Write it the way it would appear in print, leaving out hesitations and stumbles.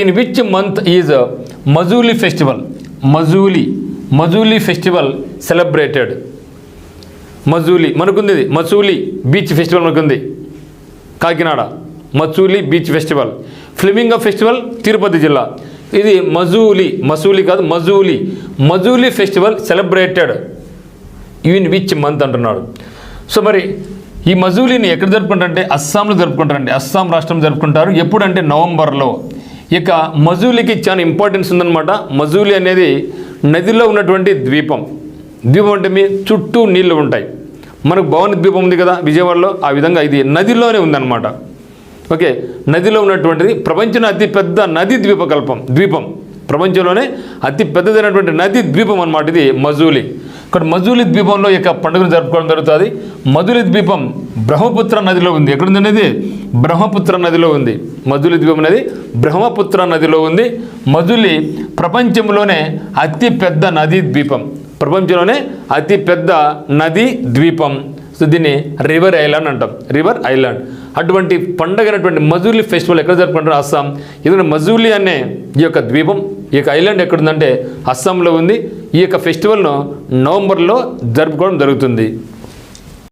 In which month is Majuli festival? Majuli festival celebrated. Majuli మనకుంది, Masuli beach festival మనకుంది Kakinada. Masuli beach festival. Flamingo festival Tirupati జిల్లా. ఇది మసూలీ కాదు, Majuli festival celebrated in which month అంటున్నాడు. సో మరి ఈ మజూలీని ఎక్కడ జరుపుకుంటారంటే అస్సాంలో జరుపుకుంటారండి. అస్సాం రాష్ట్రం జరుపుకుంటారు. ఎప్పుడంటే నవంబర్లో. ఇక మజూలీకి చాలా ఇంపార్టెన్స్ ఉందన్నమాట. మజూలీ అనేది నదిలో ఉన్నటువంటి ద్వీపం. ద్వీపం అంటే మీ చుట్టూ నీళ్లు ఉంటాయి. మనకు భవాని ద్వీపం ఉంది కదా విజయవాడలో, ఆ విధంగా ఇది నదిలోనే ఉందన్నమాట. ఓకే, నదిలో ఉన్నటువంటిది ప్రపంచంలో అతిపెద్ద నది ద్వీపం. ప్రపంచంలోనే అతి పెద్దదైనటువంటి నది ద్వీపం అన్నమాట ఇది మజూలీ. ఇక్కడ మజూలీ ద్వీపంలో యొక్క పండుగను జరుపుకోవడం జరుగుతుంది. మజూలీ ద్వీపం బ్రహ్మపుత్ర నదిలో ఉంది. ఎక్కడుందనేది? బ్రహ్మపుత్ర నదిలో ఉంది. మజూలీ ద్వీపం అనేది బ్రహ్మపుత్ర నదిలో ఉంది. మజూలీ ప్రపంచంలోనే అతి పెద్ద నదీ ద్వీపం. ప్రపంచంలోనే అతి పెద్ద నదీ ద్వీపం. సో దీన్ని రివర్ ఐలాండ్ అంటాం. River island. అటువంటి పండుగైనటువంటి మజూలీ ఫెస్టివల్ ఎక్కడ జరుపుకుంటారు? అస్సాం. ఎందుకంటే మజూలీ అనే ఈ యొక్క ద్వీపం, ఈ యొక్క ఐలాండ్ ఎక్కడుందంటే అస్సాంలో ఉంది. ఈ యొక్క ఫెస్టివల్ను నవంబర్లో జరుపుకోవడం జరుగుతుంది.